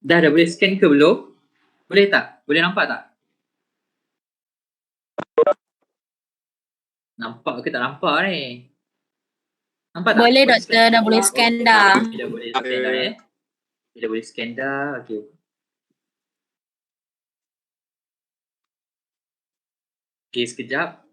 Dah boleh scan ke belum? Boleh tak? Boleh nampak tak? Nampak ke tak nampak ni? Nampak tak? Boleh doktor, dah boleh scan dah. Dah boleh scan dah Dah boleh scan dah. Okey. Okey, sekejap.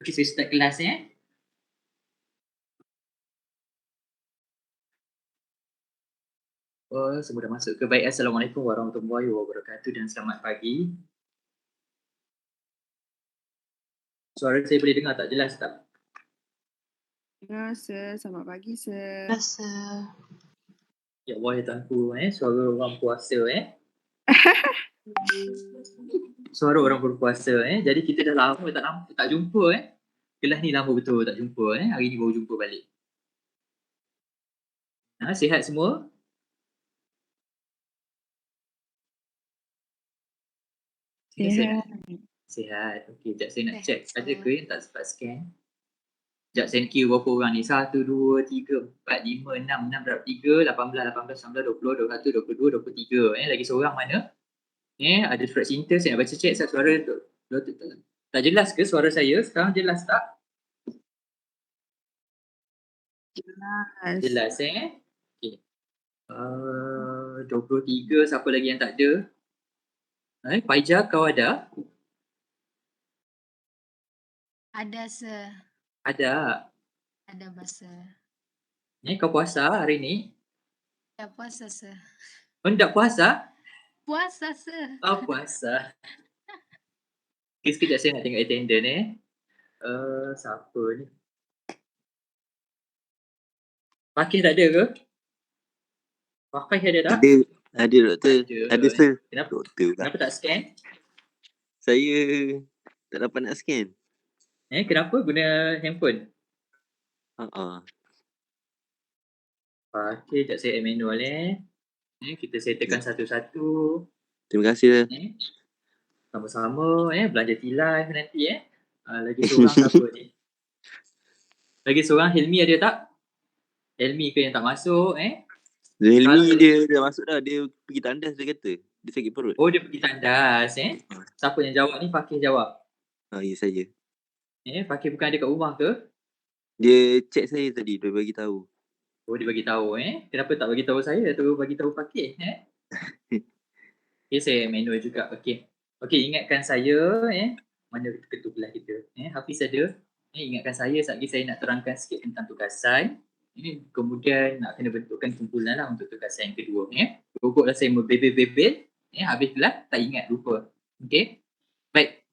Okey, saya start kelas Oh, semua dah masuk ke. Baik, Assalamualaikum warahmatullahi wabarakatuh dan selamat pagi. Suara saya boleh dengar tak? Jelas tak? Dengar, sir. Selamat pagi, sir. Rasa. Ya Allah, ya Tuanku, suara orang puasa Suara orang berpuasa Jadi kita dah lama tak jumpa Kelas ni lama betul tak jumpa Hari ni baru jumpa balik. Sihat semua? Sihat. Sihat. Okey, sekejap saya nak check ada ke yang tak sempat scan. Sekejap saya queue berapa orang ni? 1, 2, 3, 4, 5, 6, 6 darab 3, 18, 18, 19, 20, 21, 22, 23. Lagi seorang mana? Ada surat cinta, saya nak baca check suara tak jelas ke suara saya? Sekarang jelas tak? Jelas Okey. 23, siapa lagi yang tak ada? Faijah, kau ada? Ada, sir. Ada. Ada, bahasa. Kau puasa hari ni? Tak puasa, sir. Oh, tak puasa? Puasa, sir. Oh, puasa. Okay, sekejap saya nak tengok attendance siapa ni? Fakih tak ada ke? Fakih ada tak? Ada doktor. Ada sir. Kenapa? Doktor lah. Kenapa tak scan? Saya tak dapat nak scan. Kenapa guna handphone? Fakih, sekejap saya add manual kita settlekan satu-satu. Terima kasih. Sama-sama belanja tilai nanti lagi seorang siapa ni? Lagi seorang Hilmi ada tak? Hilmi ke yang tak masuk Hilmi dia dah masuk dah. Dia pergi tandas dia kata. Dia sakit perut. Oh, dia pergi tandas Siapa yang jawab ni? Fakih jawab? Ya saya. Fakih bukan ada kat rumah ke? Dia chat saya tadi. Dia bagi tahu. Oh, dia bagi tahu Kenapa tak bagi tahu saya atau bagi tahu Fakih Okay, saya manual juga. Okey, ingatkan saya mana ketua kelas kita Hafiz ada. Ingatkan saya sekejap lagi saya nak terangkan sikit tentang tugasan. Kemudian nak kena bentukkan kumpulan lah untuk tugasan yang kedua Pokoklah saya membebel-bebel habis kelas tak ingat, lupa. Okey, baik.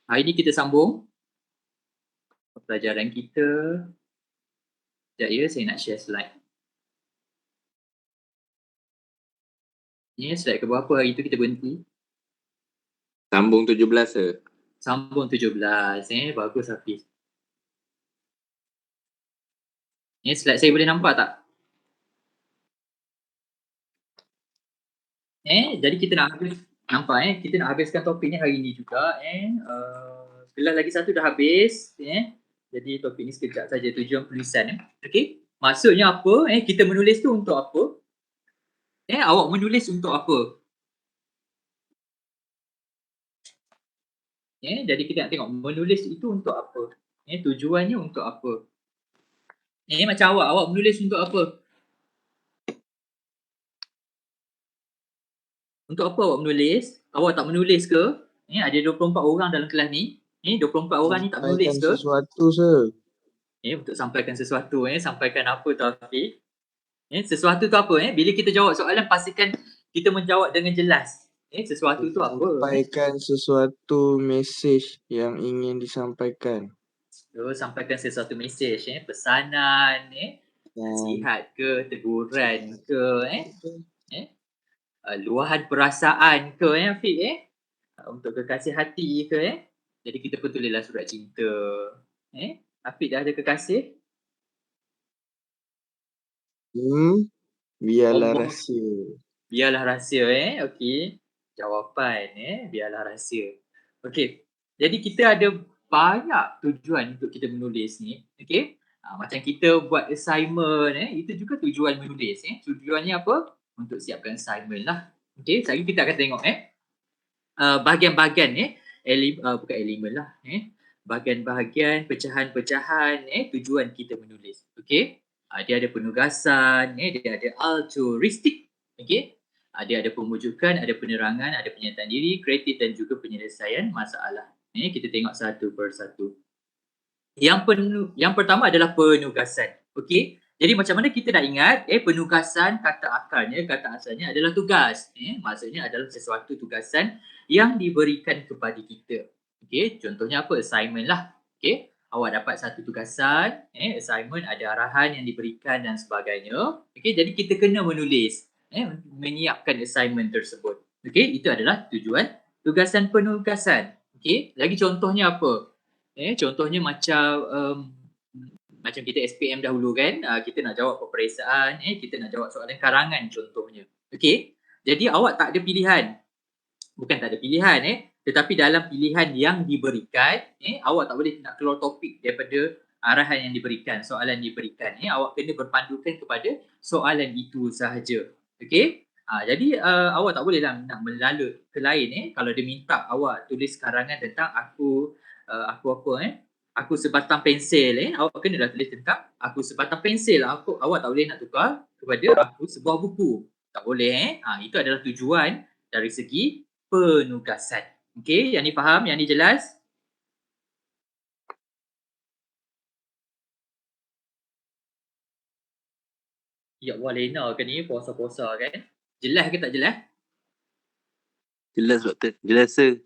Hari ni kita sambung pelajaran kita. Sekejap saya nak share slide. Slide ke berapa hari tu kita berhenti? Sambung 17 sir. Sambung 17 bagus Hafiz. Slide saya boleh nampak tak? Jadi kita nak habis, nampak kita nak habiskan topik ni hari ni juga kelas lagi satu dah habis jadi topik ni sekejap saja, tujuan penulisan okey, maksudnya apa kita menulis tu untuk apa awak menulis untuk apa jadi kita nak tengok menulis itu untuk apa tujuannya untuk apa macam awak menulis untuk apa? Untuk apa awak menulis? Awak tak menulis ke? Ada 24 orang dalam kelas ni. 24 orang ni tak menulis ke? Sesuatu, sir. Untuk sampaikan sesuatu. Sampaikan apa tu, Hafiz? Sesuatu tu apa? Bila kita jawab soalan, pastikan kita menjawab dengan jelas. Sesuatu tu apa? Sampaikan sesuatu mesej yang ingin disampaikan. Sampaikan sesuatu mesej. Pesanan, nasihat ke, teguran ke. luahan perasaan ke Afiq untuk kekasih hati ke Jadi kita pun tulislah surat cinta. Afiq dah ada kekasih? Biarlah Allah. rahsia. Biarlah rahsia okey. Jawapan biarlah rahsia. Okey. Jadi kita ada banyak tujuan untuk kita menulis ni, okey. Macam kita buat assignment itu juga tujuan menulis Tujuannya apa? Untuk siapkan assignment lah. Okey, sekarang kita akan tengok bahagian-bahagian bukan elemen lah bahagian-bahagian pecahan-pecahan tujuan kita menulis. Okey. Dia ada penugasan, dia ada altruistik, okey. Dia ada pemujukan, ada penerangan, ada penyataan diri, kreatif dan juga penyelesaian masalah. Kita tengok satu persatu. Yang pertama adalah penugasan. Okey. Jadi macam mana kita nak ingat penugasan kata asalnya adalah tugas. Maksudnya adalah sesuatu tugasan yang diberikan kepada kita. Okey, contohnya apa? Assignment lah. Okey. Awak dapat satu tugasan, assignment, ada arahan yang diberikan dan sebagainya. Okey, jadi kita kena menulis, menyiapkan assignment tersebut. Okey, itu adalah tujuan tugasan penugasan. Okey, lagi contohnya apa? Contohnya macam kita SPM dahulu kan, kita nak jawab peperiksaan, kita nak jawab soalan karangan contohnya. Okey, jadi awak tak ada pilihan. Bukan tak ada pilihan tetapi dalam pilihan yang diberikan, awak tak boleh nak keluar topik daripada arahan yang diberikan, soalan yang diberikan. Awak kena berpandukan kepada soalan itu sahaja. Okey? Jadi awak tak boleh lah nak melalut ke lain kalau dia minta awak tulis karangan tentang aku sebatang pensil awak kena dah tulis tentang aku sebatang pensil. Awak tak boleh nak tukar kepada aku sebuah buku. Tak boleh itu adalah tujuan dari segi penugasan. Okey, yang ni faham? Yang ni jelas? Ya Allah, Lena ke ni puasa-puasa kan? Jelas ke tak jelas? Jelas doktor. Jelas sir.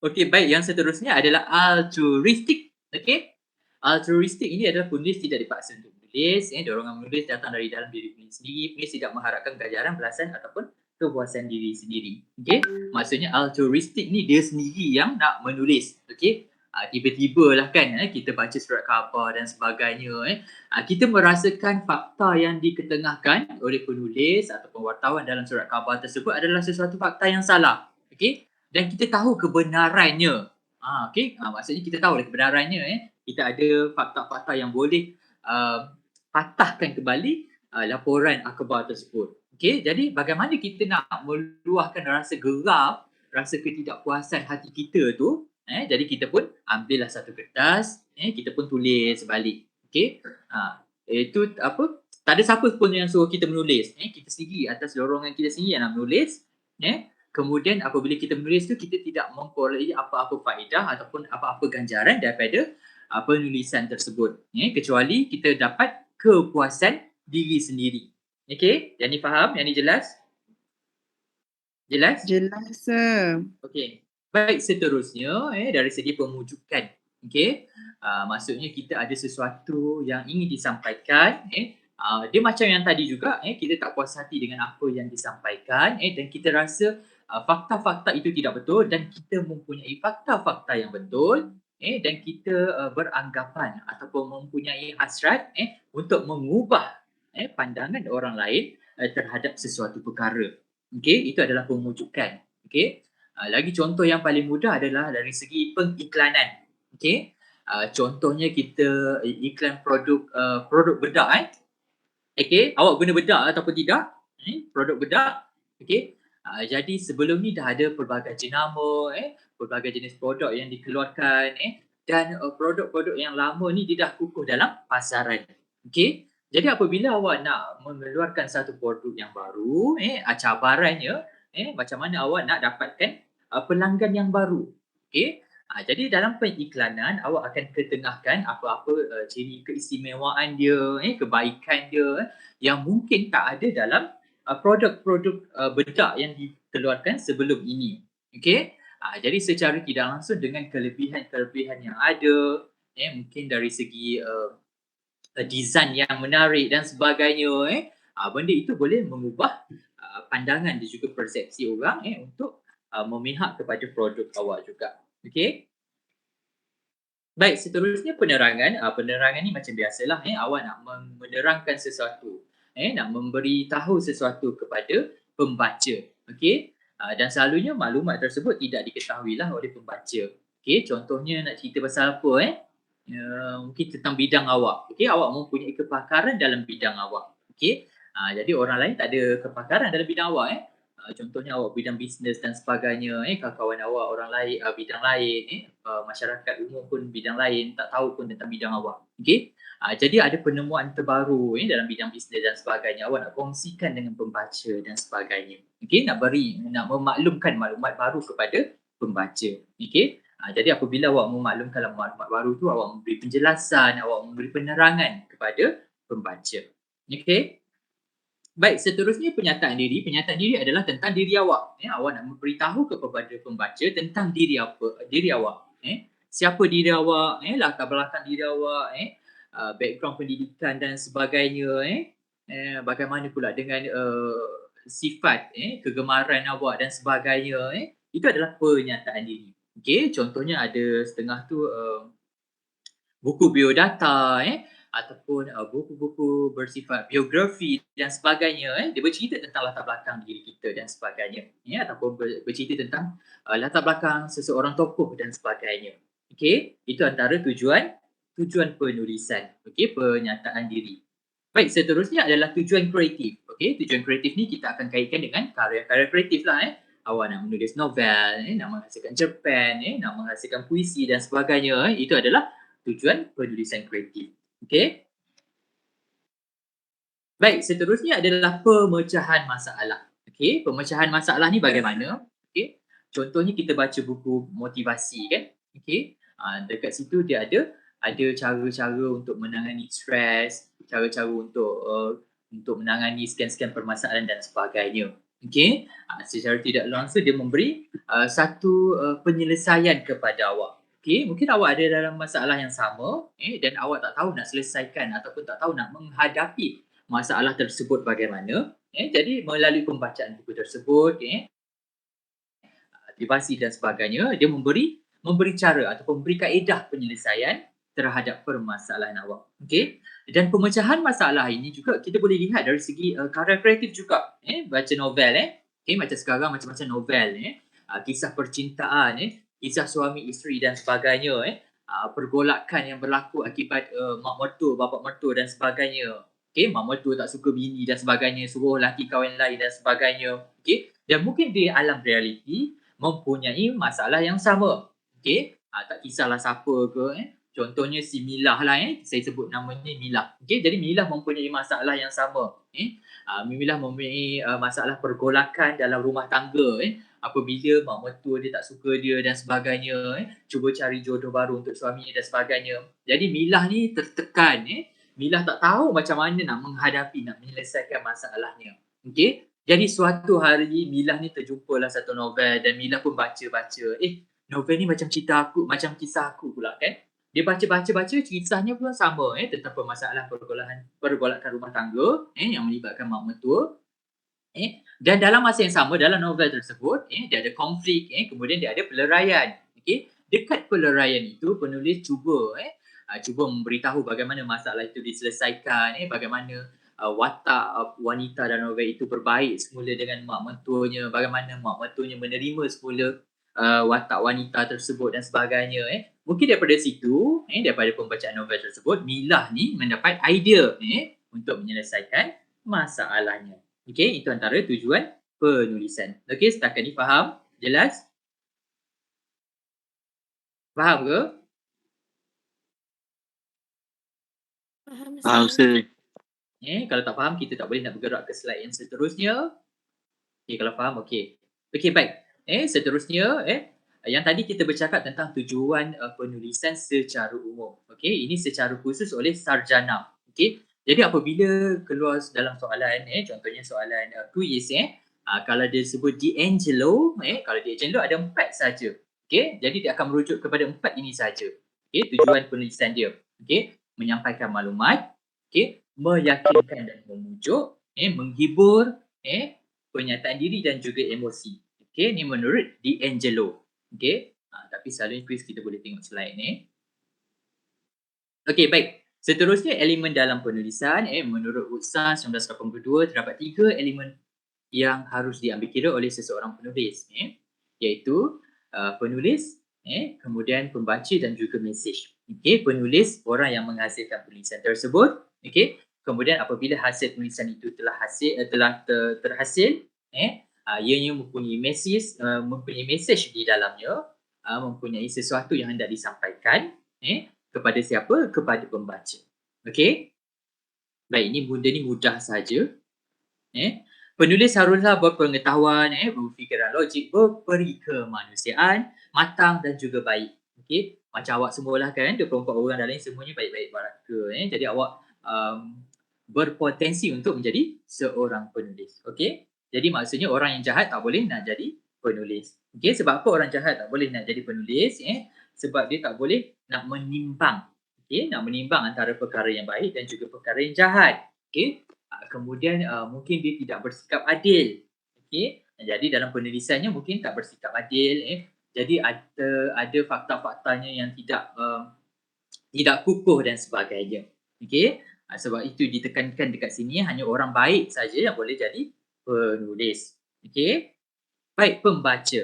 Okey, baik. Yang seterusnya adalah altruistik. Okey. Altruistik ini adalah penulis tidak dipaksa untuk menulis. Dorongan menulis datang dari dalam diri penulis sendiri. Penulis tidak mengharapkan ganjaran, balasan ataupun kepuasan diri sendiri. Okey. Maksudnya altruistik ni dia sendiri yang nak menulis. Okey. Tiba-tiba lah kan kita baca surat khabar dan sebagainya. Kita merasakan fakta yang diketengahkan oleh penulis ataupun wartawan dalam surat khabar tersebut adalah sesuatu fakta yang salah. Okey. Dan kita tahu kebenarannya. Okey. Maksudnya kita tahu kebenarannya. Kita ada fakta-fakta yang boleh patahkan kembali laporan akhbar tersebut. Okey, jadi bagaimana kita nak meluahkan rasa geram, rasa ketidakpuasan hati kita tu? Jadi kita pun ambillah satu kertas, kita pun tulis balik. Okey. Itu apa? Tak ada siapa pun yang suruh kita menulis. Kita sendiri atas dorongan kita sendiri yang nak menulis. Kemudian apabila kita menulis tu, kita tidak memperoleh apa-apa faedah ataupun apa-apa ganjaran daripada penulisan tersebut. Kecuali kita dapat kepuasan diri sendiri. Okey, yang ni faham? Yang ni jelas? Jelas? Jelas sir. Okey. Baik, seterusnya dari segi pemujukan. Okey. Maksudnya kita ada sesuatu yang ingin disampaikan. Dia macam yang tadi juga, kita tak puas hati dengan apa yang disampaikan dan kita rasa fakta-fakta itu tidak betul dan kita mempunyai fakta-fakta yang betul dan kita beranggapan ataupun mempunyai hasrat untuk mengubah pandangan orang lain terhadap sesuatu perkara. Okey, itu adalah pemujukan. Okey. Lagi contoh yang paling mudah adalah dari segi pengiklanan. Okey. Contohnya kita iklan produk bedak Okey, awak guna bedak ataupun tidak? Produk bedak. Okey. Jadi sebelum ni dah ada pelbagai jenama, pelbagai jenis produk yang dikeluarkan dan produk-produk yang lama ni dia dah kukuh dalam pasaran. Okey. Jadi apabila awak nak mengeluarkan satu produk yang baru, cabarannya macam mana awak nak dapatkan pelanggan yang baru. Okey. Jadi dalam pengiklanan awak akan ketengahkan apa-apa ciri keistimewaan dia, kebaikan dia yang mungkin tak ada dalam produk-produk bedak yang dikeluarkan sebelum ini. Okey. Jadi secara tidak langsung dengan kelebihan-kelebihan yang ada, mungkin dari segi design yang menarik dan sebagainya, benda itu boleh mengubah pandangan dan juga persepsi orang untuk memihak kepada produk awak juga. Okey. Baik, seterusnya penerangan. Penerangan ni macam biasalah, awak nak menerangkan sesuatu, nak memberi tahu sesuatu kepada pembaca. Okey. Dan selalunya maklumat tersebut tidak diketahuilah oleh pembaca. Okey, contohnya nak cerita pasal apa mungkin tentang bidang awak. Okey, awak mempunyai kepakaran dalam bidang awak. Okey. Jadi orang lain tak ada kepakaran dalam bidang awak contohnya awak bidang bisnes dan sebagainya, kawan-kawan awak orang lain bidang lain, masyarakat umum pun bidang lain tak tahu pun tentang bidang awak. Okey. Jadi ada penemuan terbaru dalam bidang bisnes dan sebagainya, awak nak kongsikan dengan pembaca dan sebagainya. Okey, nak memaklumkan maklumat baru kepada pembaca. Okey. Jadi apabila awak memaklumkan maklumat baru tu, awak memberi penjelasan, awak memberi penerangan kepada pembaca. Okey. Baik, seterusnya penyataan diri. Penyataan diri adalah tentang diri awak. Awak nak memberitahu kepada pembaca tentang diri awak. Siapa diri awak, latar belakang diri awak, background pendidikan dan sebagainya. Bagaimana pula dengan sifat, kegemaran awak dan sebagainya. Itu adalah penyataan diri. Okey, contohnya ada setengah tu buku biodata, ataupun buku-buku bersifat biografi dan sebagainya. Dia bercerita tentang latar belakang diri kita dan sebagainya. Ataupun bercerita tentang latar belakang seseorang tokoh dan sebagainya. Okey, itu antara tujuan penulisan. Okey, penyataan diri. Baik, seterusnya adalah tujuan kreatif. Okey, tujuan kreatif ni kita akan kaitkan dengan karya-karya kreatif lah. Awak nak menulis novel, nak menghasilkan cerpen, nak menghasilkan puisi dan sebagainya. Itu adalah tujuan penulisan kreatif. Okey. Baik, seterusnya adalah pemecahan masalah. Okey, pemecahan masalah ni bagaimana? Okey. Contohnya kita baca buku motivasi kan? Okey. Dekat situ dia ada cara-cara untuk menangani stres, cara-cara untuk menangani sekian-sekian permasalahan dan sebagainya. Okey. Secara tidak langsung dia memberi satu penyelesaian kepada awak. Okey, mungkin awak ada dalam masalah yang sama dan awak tak tahu nak selesaikan ataupun tak tahu nak menghadapi masalah tersebut bagaimana. Jadi melalui pembacaan buku tersebut, motivasi dan sebagainya, dia memberi cara ataupun memberi kaedah penyelesaian terhadap permasalahan awak. Okey. Dan pemecahan masalah ini juga kita boleh lihat dari segi karya kreatif juga. Baca novel okey, macam sekarang macam-macam novel kisah percintaan kisah suami isteri dan sebagainya pergolakan yang berlaku akibat mak mertua, bapa mertua dan sebagainya. Okey, mak mertua tak suka bini dan sebagainya, suruh lelaki kahwin lain dan sebagainya. Okey, dan mungkin di alam realiti mempunyai masalah yang sama. Okey, tak kisahlah siapa ke contohnya si Milah lah saya sebut namanya Milah. Okey, jadi Milah mempunyai masalah yang sama. Milah mempunyai masalah pergolakan dalam rumah tangga apabila mak mertua dia tak suka dia dan sebagainya cuba cari jodoh baru untuk suami dan sebagainya. Jadi Milah ni tertekan Milah tak tahu macam mana nak menghadapi, nak menyelesaikan masalahnya. Okey, jadi suatu hari Milah ni terjumpalah satu novel dan Milah pun baca-baca. Novel ni macam cerita aku, macam kisah aku pula kan. Dia baca-baca kisahnya pun sama tentang permasalahan pergolakan rumah tangga yang melibatkan mak mertua. Dan dalam masa yang sama dalam novel tersebut dia ada konflik kemudian dia ada peleraian. Okey, dekat peleraian itu penulis cuba memberitahu bagaimana masalah itu diselesaikan bagaimana watak wanita dalam novel itu berbaik semula dengan mak mertuanya, bagaimana mak mertuanya menerima semula watak wanita tersebut dan sebagainya. Mungkin daripada situ daripada pembacaan novel tersebut Milah ni mendapat idea untuk menyelesaikan masalahnya. Okey, itu antara tujuan penulisan. Okey, setakat ni faham? Jelas? Faham ke? Faham, Sir. Kalau tak faham, kita tak boleh nak bergerak ke slide yang seterusnya. Okey, kalau faham, okey. Okey, baik. Seterusnya, yang tadi kita bercakap tentang tujuan penulisan secara umum. Okey, ini secara khusus oleh sarjana. Okey. Jadi apabila keluar dalam soalan contohnya soalan kuis kalau dia sebut D'Angelo kalau D'Angelo ada 4 saja. Okey, jadi dia akan merujuk kepada 4 ini saja. Okey, tujuan penulisan dia. Okey, menyampaikan maklumat, okey, meyakinkan dan memujuk, menghibur, penyataan diri dan juga emosi. Okey, ni menurut D'Angelo. Okey, tapi selalunya quiz kita boleh tengok slide ni. Okey, baik. Seterusnya elemen dalam penulisan, menurut Utsan 1982 terdapat 3 elemen yang harus diambil kira oleh seseorang penulis, iaitu penulis, kemudian pembaca dan juga mesej. Okey, penulis orang yang menghasilkan tulisan tersebut, okey. Kemudian apabila hasil tulisan itu telah terhasil, ianya mempunyai mesej di dalamnya, mempunyai sesuatu yang hendak disampaikan, kepada siapa? Kepada pembaca. Okey. Baik, ini benda ni mudah saja. Penulis haruslah berpengetahuan, berfikiran logik, berperi kemanusiaan, matang dan juga baik. Okey. Macam awak semualah kan, 24 orang dalam ni semuanya baik-baik baraka. Jadi awak berpotensi untuk menjadi seorang penulis. Okey. Jadi maksudnya orang yang jahat tak boleh nak jadi penulis. Okey, sebab apa orang jahat tak boleh nak jadi penulis? Sebab dia tak boleh nak menimbang. Okey, nak menimbang antara perkara yang baik dan juga perkara yang jahat. Okey. Kemudian mungkin dia tidak bersikap adil. Okey. Jadi dalam penulisannya mungkin tak bersikap adil. Jadi ada fakta-faktanya yang tidak kukuh dan sebagainya. Okey. Sebab itu ditekankan dekat sini hanya orang baik saja yang boleh jadi penulis. Okey. Baik, pembaca.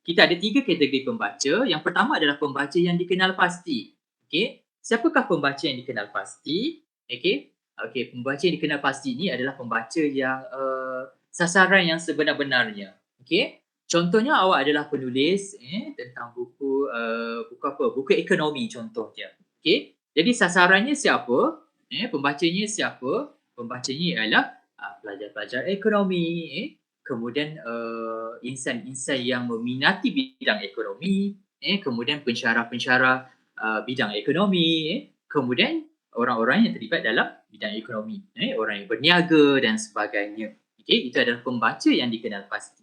Kita ada 3 kategori pembaca. Yang pertama adalah pembaca yang dikenal pasti. Okey. Siapakah pembaca yang dikenal pasti? Okey. Okey, pembaca yang dikenal pasti ni adalah pembaca yang sasaran yang sebenar-benarnya. Okey. Contohnya awak adalah penulis tentang buku apa? Buku ekonomi contohnya. Okey. Jadi sasarannya siapa? Pembacanya siapa? Pembacanya ialah pelajar-pelajar ekonomi, kemudian insan-insan yang meminati bidang ekonomi, kemudian pensyarah-pensyarah bidang ekonomi, kemudian orang-orang yang terlibat dalam bidang ekonomi, orang yang berniaga dan sebagainya. Okey, itu adalah pembaca yang dikenal pasti.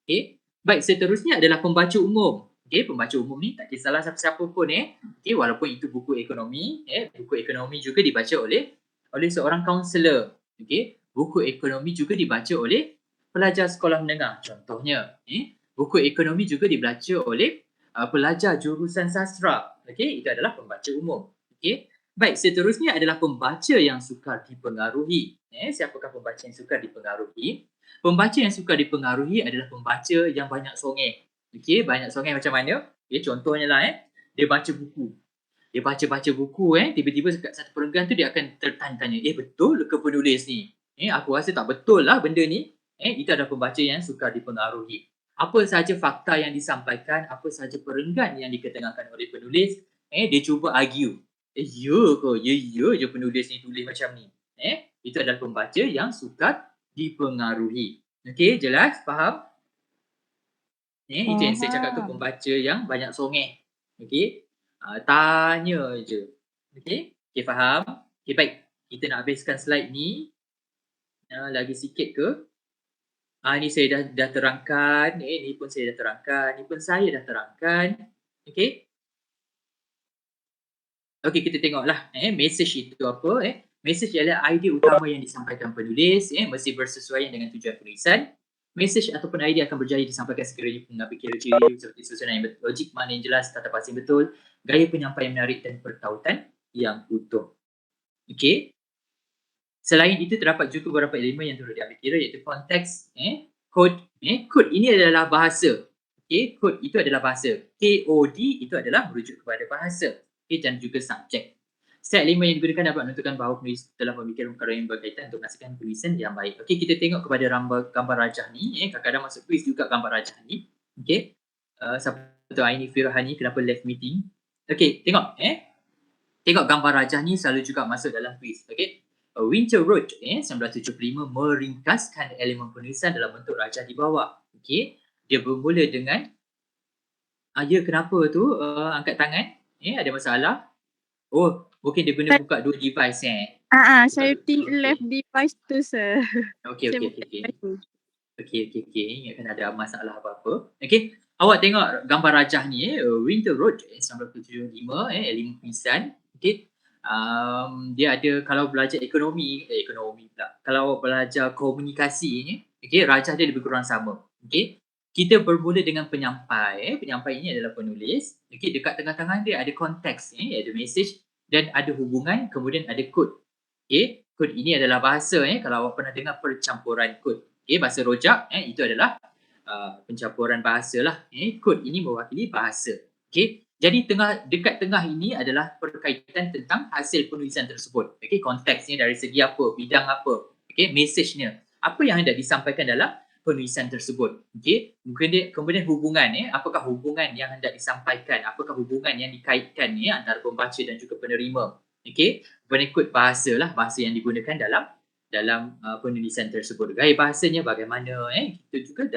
Okey, baik, seterusnya adalah pembaca umum. Okey, pembaca umum ni tak kisahlah siapa-siapa pun okey, walaupun itu buku ekonomi, buku ekonomi juga dibaca oleh seorang kaunselor. Okey, buku ekonomi juga dibaca oleh pelajar sekolah menengah contohnya. Buku ekonomi juga dibaca oleh pelajar jurusan sastra. Okey, itu adalah pembaca umum. Okey. Baik, seterusnya adalah pembaca yang sukar dipengaruhi. Siapakah pembaca yang sukar dipengaruhi? Pembaca yang sukar dipengaruhi adalah pembaca yang banyak songeh. Okey, banyak songeh macam mana? Okey, contohnya lah dia baca buku. Dia baca buku tiba-tiba dekat satu perenggan tu dia akan tertanya-tanya, betul ke penulis ni? Aku rasa tak betul lah benda ni. Itu adalah pembaca yang sukar dipengaruhi. Apa sahaja fakta yang disampaikan, apa sahaja perenggan yang diketengahkan oleh penulis, dia cuba argue. Ya ke? Ya je penulis ni tulis macam ni. Itu adalah pembaca yang sukar dipengaruhi. Okey, jelas? Faham? Itu yang saya cakap tu, pembaca yang banyak songeh. Okey? Tanya je. Okey? Okey, faham? Okey, baik. Kita nak habiskan slide ni. Lagi sikit ke? Ni saya dah terangkan. Ni pun saya dah terangkan. Ni pun saya dah terangkan. Okey? Okey, kita tengoklah. Mesej itu apa? Mesej ialah idea utama yang disampaikan penulis. Mesti bersesuaian dengan tujuan tulisan. Mesej ataupun idea akan berjaya disampaikan sekiranya mengambil kira ciri seperti susunan yang logik, makna yang jelas, kata pasing betul, gaya penyampaian menarik dan pertautan yang utuh. Okey. Selain itu terdapat juga beberapa elemen yang turut diambil kira iaitu konteks, kod. Kod ini adalah bahasa. Okey, kod itu adalah bahasa. KOD itu adalah merujuk kepada bahasa. Okey, dan juga subjek. Setiap elemen yang digunakan dapat menentukan bahawa penulis telah memikirkan perkara yang berkaitan untuk menghasilkan tulisan yang baik. Okey, kita tengok kepada gambar rajah ni. Kadang-kadang masuk quiz juga gambar rajah ni. Okey. Siapa tahu Aini Firhani kenapa left meeting? Okey, tengok. Tengok gambar rajah ni selalu juga masuk dalam quiz. Okey. Winter Road 1975 meringkaskan elemen penulisan dalam bentuk rajah di bawah. Okey. Dia bermula dengan kenapa tu angkat tangan? Ada masalah? Oh, mungkin dia guna buka dua device Saya left device tu, sir. Okey. Ingatkan ada masalah apa-apa. Okey. Awak tengok gambar rajah ni Winter Road 1975 elemen penulisan. Okey. dia ada kalau belajar ekonomi pula. Kalau belajar komunikasi ni, okey, rajah dia lebih kurang sama. Okey. Kita bermula dengan penyampai. Penyampai ini adalah penulis. Okey, dekat tengah-tengah dia ada konteks, ada message dan ada hubungan, kemudian ada kod. Okey, kod ini adalah bahasa, kalau awak pernah dengar percampuran kod. Okey, bahasa rojak, itu adalah pencampuran bahasa lah. Kod ini mewakili bahasa. Okey, jadi dekat tengah ini adalah perkaitan tentang hasil penulisan tersebut. Okey, konteksnya dari segi apa, bidang apa, okey, message-nya. Apa yang hendak disampaikan dalam penulisan tersebut. Okey, kemudian hubungan, apakah hubungan yang hendak disampaikan, apakah hubungan yang dikaitkan antara pembaca dan juga penerima. Okey, berikut bahasa lah, bahasa yang digunakan dalam penulisan tersebut. Gaya bahasanya bagaimana, itu juga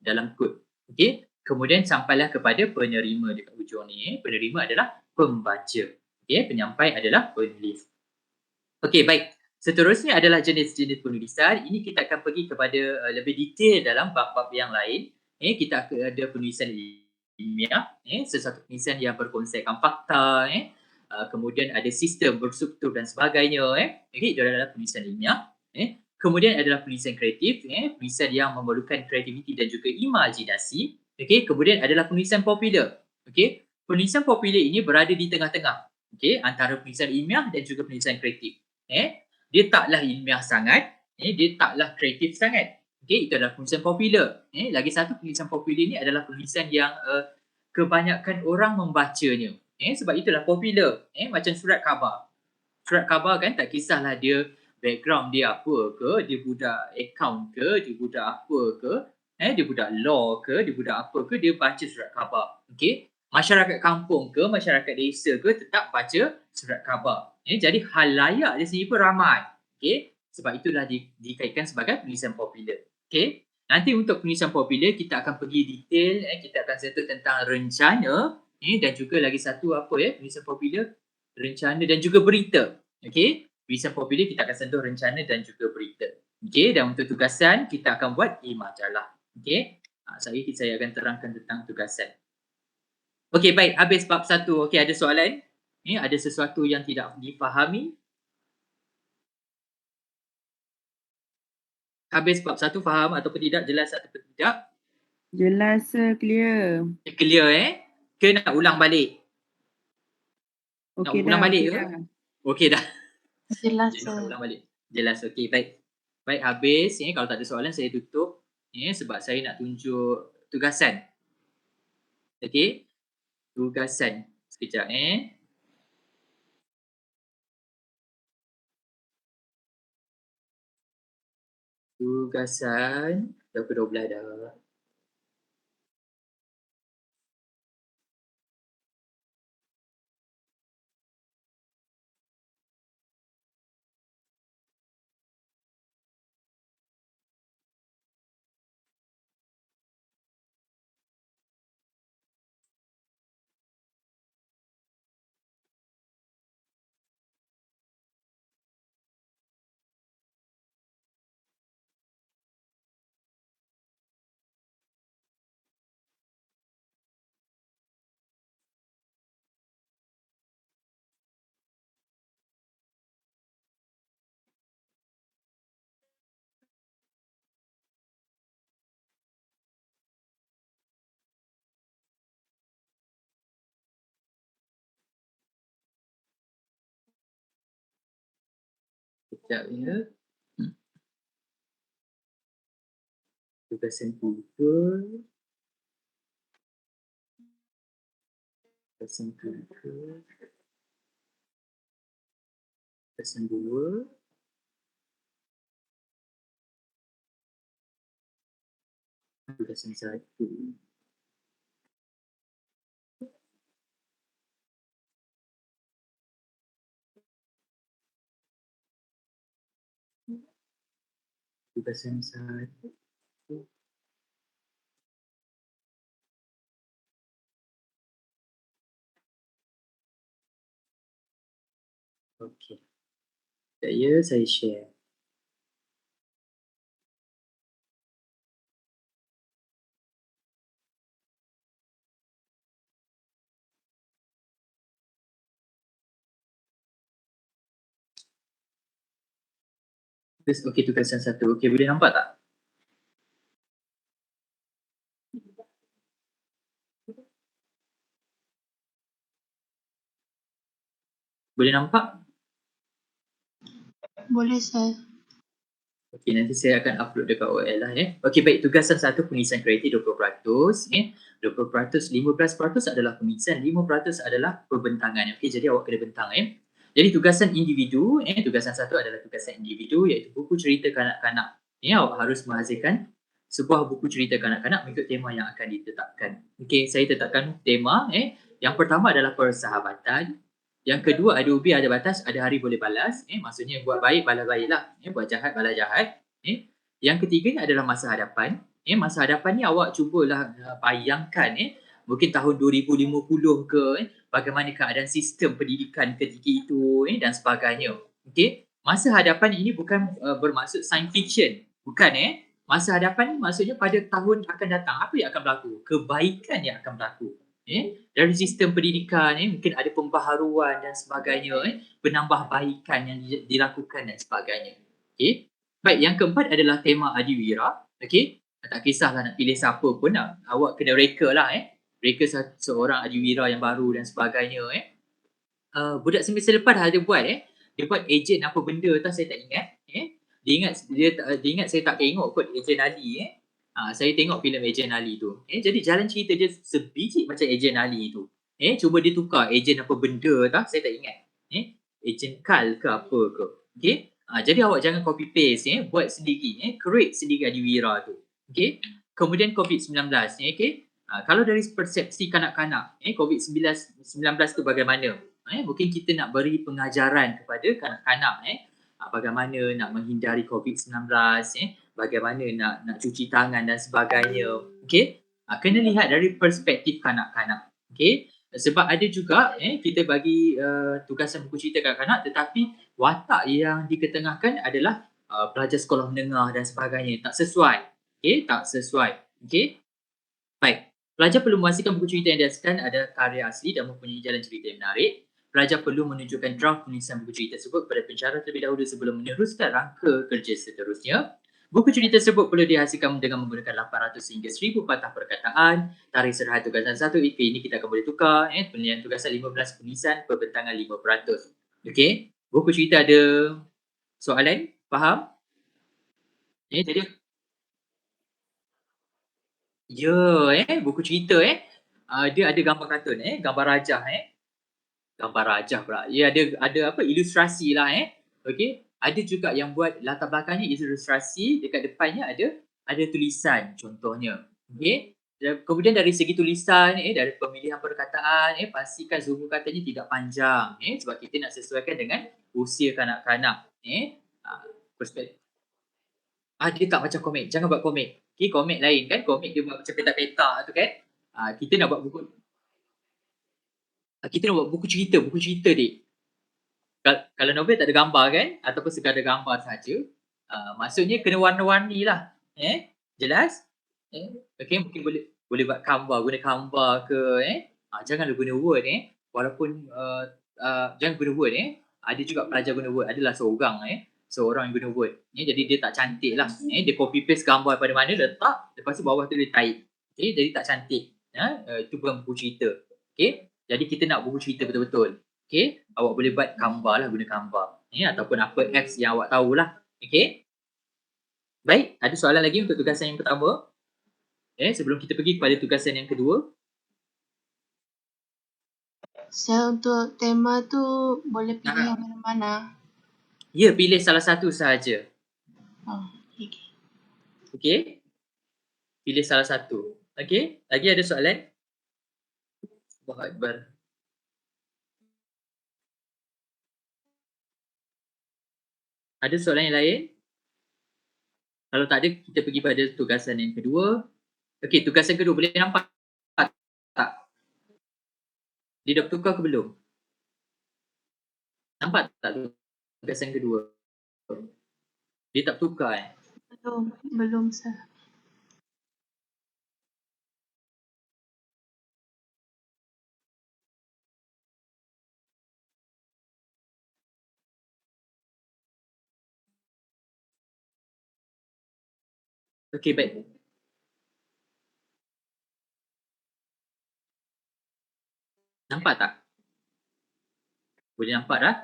dalam kod. Okey, kemudian sampailah kepada penerima dekat hujung ni. Penerima adalah pembaca. Okey, penyampai adalah penulis. Okey, baik. Seterusnya adalah jenis-jenis penulisan. Ini kita akan pergi kepada lebih detail dalam bab-bab yang lain. Kita akan ada penulisan ilmiah, sesuatu penulisan yang berkonsepkan fakta, kemudian ada sistem berstruktur dan sebagainya, okey, itu adalah penulisan ilmiah. Kemudian adalah penulisan kreatif, penulisan yang memerlukan kreativiti dan juga imajinasi. Okey, kemudian adalah penulisan popular. Okey, penulisan popular ini berada di tengah-tengah, okey, antara penulisan ilmiah dan juga penulisan kreatif. Dia taklah ilmiah sangat, dia taklah kreatif sangat. Okey, itu adalah penulisan popular. Lagi satu penulisan popular ni adalah penulisan yang kebanyakan orang membacanya. Sebab itulah popular. Macam surat khabar. Surat khabar kan tak kisahlah dia background dia apa ke, dia budak account ke, dia budak apa ke, dia budak law ke, dia budak apa ke, dia baca surat khabar. Okey. Masyarakat kampung ke, masyarakat desa ke tetap baca surat khabar. Jadi halayak di sini pun ramai. Okey. Sebab itulah dikaitkan sebagai penulisan popular. Okey. Nanti untuk penulisan popular kita akan pergi detail, kita akan sentuh tentang rencana, dan juga lagi satu apa penulisan popular, rencana dan juga berita. Okey. Penulisan popular kita akan sentuh rencana dan juga berita. Okey, dan untuk tugasan kita akan buat majalah. Okey. Saya akan terangkan tentang tugasan. Okey, baik, habis bab 1. Okey, ada soalan? Ada sesuatu yang tidak difahami? Habis bab 1 faham ataupun tidak? Jelas ataupun tidak? Jelas, clear. Clear Ke nak ulang balik? Okey nak ulang dah, balik okey ke? dah. Okey dah. Jelas, Nak ulang balik. Jelas, okey, baik. Baik, habis. Kalau tak ada soalan saya tutup. Sebab saya nak tunjuk tugasan. Okey. Tugasan. Sekejap Tugasan. Dah pukul 12 dah. Sekejap Tugasan 3. Tugasan 3. Tugasan 2. Tugasan 1. Tugasan 1. Okey. Saya share. Okey, tugasan 1. Okey, boleh nampak tak? Boleh nampak? Boleh sir. Okey, nanti saya akan upload dekat OL lah ya. Okey, baik. Tugasan 1 pengisian kreatif 20%, 20%, 15% adalah pengisian, 5% adalah perbentangan. Okey, jadi awak kena bentang Jadi tugasan individu, tugasan 1 adalah tugasan individu iaitu buku cerita kanak-kanak. Awak harus menghasilkan sebuah buku cerita kanak-kanak mengikut tema yang akan ditetapkan. Okey, saya tetapkan tema Yang pertama adalah persahabatan. Yang kedua, ada ubi ada batas, ada hari boleh balas. Maksudnya buat baik balas baiklah, buat jahat balas jahat. Yang ketiga adalah masa hadapan. Masa hadapan ni awak cubalah bayangkan mungkin tahun 2050 ke bagaimana keadaan sistem pendidikan ketika itu dan sebagainya. Okey. Masa hadapan ini bukan bermaksud science fiction. Bukan Masa hadapan ni maksudnya pada tahun akan datang apa yang akan berlaku? Kebaikan yang akan berlaku. Dari sistem pendidikan mungkin ada pembaharuan dan sebagainya penambahbaikan yang dilakukan dan sebagainya. Okey. Baik, yang keempat adalah tema adiwira. Okey. Tak kisahlah nak pilih siapa pun lah. Awak kena reka lah reka seorang adiwira yang baru dan sebagainya budak semester lepas ada buat dia buat ejen apa benda tu saya tak ingat dia ingat saya tak tengok kot ejen Ali saya tengok filem Ejen Ali tu. Jadi jalan cerita dia sebiji macam Ejen Ali tu. Cuba dia tukar ejen apa benda tak, saya tak ingat. Ejen Kal ke apa ke. Okey. Jadi awak jangan copy paste buat sendiri create sendiri adiwira tu. Okey. Kemudian COVID-19 okey. Kalau dari persepsi kanak-kanak COVID-19 tu bagaimana? Mungkin kita nak beri pengajaran kepada kanak-kanak bagaimana nak menghindari COVID-19 bagaimana nak cuci tangan dan sebagainya. Okey. Kena lihat dari perspektif kanak-kanak. Okey. Sebab ada juga kita bagi tugasan buku cerita kanak-kanak tetapi watak yang diketengahkan adalah pelajar sekolah menengah dan sebagainya. Tak sesuai. Okey, tak sesuai. Okey. Baik. Pelajar perlu memastikan buku cerita yang dihasilkan ada karya asli dan mempunyai jalan cerita yang menarik. Pelajar perlu menunjukkan draft penulisan buku cerita tersebut kepada pensyarah terlebih dahulu sebelum meneruskan rangka kerja seterusnya. Buku cerita tersebut perlu dihasilkan dengan menggunakan 800 hingga 1000 patah perkataan. Tarikh serahan tugasan 1 ini kita akan boleh tukar. Penilaian tugasan 15 penulisan, perbentangan 5%. Okey. Buku cerita ada soalan? Faham? Jadi buku cerita dia ada gambar kartun gambar rajah gambar rajah pula. Dia ada apa ilustrasi lah Okey. Ada juga yang buat latar belakangnya ilustrasi, dekat depannya ada tulisan contohnya. Okey. Kemudian dari segi tulisan dari pemilihan perkataan pastikan sulur katanya tidak panjang sebab kita nak sesuaikan dengan usia kanak-kanak perspektif. Dia tak macam komik. Jangan buat komik. Okey, komik lain kan. Komik dia buat macam petak-petak tu kan. Kita nak buat buku cerita, dik. Kalau novel tak ada gambar kan ataupun sekadar gambar saja, maksudnya kena warna-warni lah. Jelas? Okey, mungkin boleh buat gambar, guna gambar ke janganlah guna word walaupun jangan guna word ada juga pelajar guna word, adalah seorang yang guna word jadi dia tak cantik lah dia copy paste gambar pada mana letak, lepas tu bawah tu dia type. Jadi tak cantik. Itu bukan buku cerita. Okey, jadi kita nak buku cerita betul-betul. Okey, awak boleh buat gambar lah, guna gambar ataupun apa apps yang awak tahulah. Okey. Baik, ada soalan lagi untuk tugasan yang pertama? Sebelum kita pergi kepada tugasan yang kedua. Saya untuk tema tu boleh pilih yang mana-mana. Ya, pilih salah satu sahaja. Oh, okey. Okey. Pilih salah satu. Okey, lagi ada soalan? Allahu Akbar. Ada soalan yang lain? Kalau tak ada, kita pergi pada tugasan yang kedua. Okey, tugasan kedua boleh nampak tak? Dia dah bertukar ke belum? Nampak tak tugasan kedua? Dia tak bertukar Belum sir. Okey, baik. Nampak tak? Boleh nampak dah?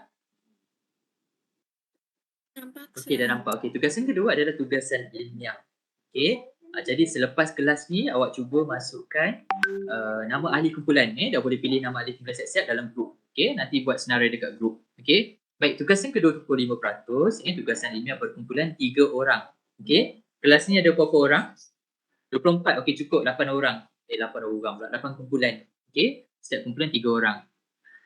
Nampak Okey, dah nampak. Okey, tugasan kedua adalah tugasan ilmiah. Okey. Jadi selepas kelas ni awak cuba masukkan nama ahli kumpulan. Dah boleh pilih nama ahli kumpulan siap-siap dalam grup. Okey, nanti buat senarai dekat grup. Okey. Baik, tugasan kedua 25%, tugasan ilmiah berkumpulan 3 orang. Okey. Kelas ni ada berapa orang? 24. Okey, cukup 8 orang. 8 orang pula. 8 kumpulan. Okey. Setiap kumpulan 3 orang.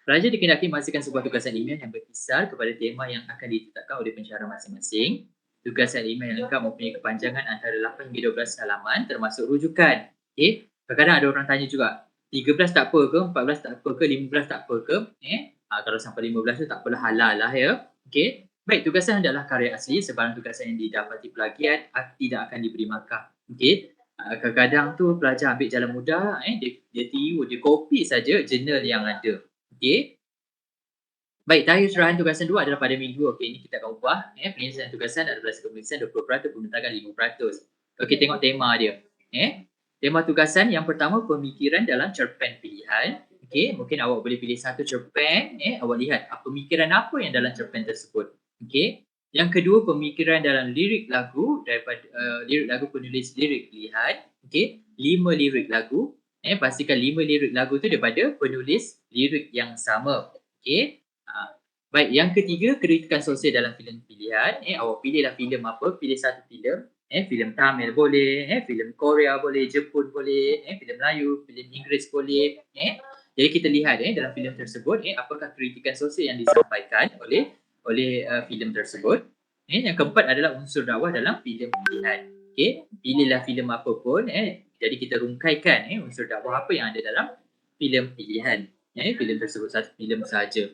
Pelajar dikehendaki menghasilkan sebuah tugasan ilmiah yang berkisar kepada tema yang akan ditetapkan oleh pensyarah masing-masing. Tugasan ilmiah yang lengkap mempunyai kepanjangan antara 8 hingga 12 halaman termasuk rujukan. Okey. Kadang-kadang ada orang tanya juga, 13 tak apa ke, 14 tak apa ke, 15 tak apa ke? Kalau sampai 15 tu tak apalah, halal lah ya. Okey. Baik, tugasan adalah karya asli, sebarang tugasan yang didapati plagiat tidak akan diberi markah. Okey. Kadang-kadang tu pelajar ambil jalan mudah, dia tiru, dia copy saja jurnal yang ada. Okey. Baik, tarikh curahan tugasan 2 adalah pada minggu. Okey, ini kita akan ubah. Penyelesaian tugasan adalah berdasarkan pemeriksaan 20%, pembentakan 5%. Okey, tengok tema dia. Tema tugasan yang pertama, pemikiran dalam cerpen pilihan. Okey, mungkin awak boleh pilih satu cerpen. Awak lihat pemikiran apa yang dalam cerpen tersebut. Okey. Yang kedua, pemikiran dalam lirik lagu daripada lirik lagu penulis lirik pilihan. Okey, 5 lirik lagu. Pastikan 5 lirik lagu tu daripada penulis lirik yang sama. Okey. Baik, yang ketiga, kritikan sosial dalam filem pilihan. Awak pilihlah filem apa, pilih satu filem. Filem Tamil boleh, filem Korea boleh, Jepun boleh, filem Melayu, filem Inggeris boleh. Jadi kita lihat dalam filem tersebut, apakah kritikan sosial yang disampaikan oleh filem tersebut. Yang keempat adalah unsur dakwah dalam filem pilihan. Okey, pilihlah filem apa pun. Jadi kita rungkaikan unsur dakwah apa yang ada dalam filem pilihan. Filem tersebut satu filem saja.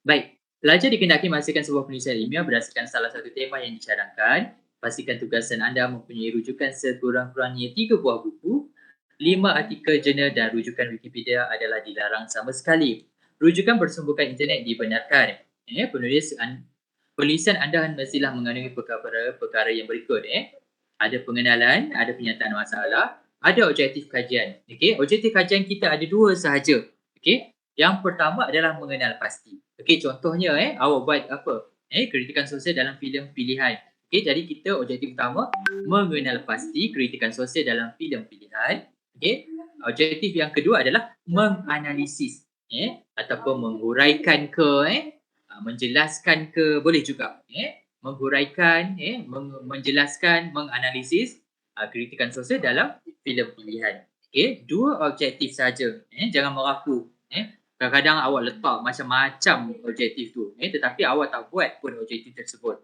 Baik, pelajar dikehendaki menghasilkan sebuah penulisan ilmiah berdasarkan salah satu tema yang dicadangkan. Pastikan tugasan anda mempunyai rujukan sekurang-kurangnya 3 buah buku, 5 artikel jurnal dan rujukan Wikipedia adalah dilarang sama sekali. Rujukan bersumberkan internet dibenarkan. Penulisan anda mestilah mengandungi perkara-perkara yang berikut. Ada pengenalan, ada penyataan masalah, ada objektif kajian. Okey, objektif kajian kita ada 2 sahaja. Okey, yang pertama adalah mengenal pasti. Okey, contohnya awak buat apa? Kritikan sosial dalam filem pilihan. Okey, jadi kita objektif utama mengenal pasti kritikan sosial dalam filem pilihan. Okey, objektif yang kedua adalah menganalisis ataupun menghuraikan ke menjelaskan ke, boleh juga menghuraikan, menjelaskan, menganalisis kritikan sosial dalam filem pilihan. Okey, 2 objektif saja. Jangan merapu. Kadang-kadang awak letak macam-macam objektif tu, tetapi awak tak buat pun objektif tersebut.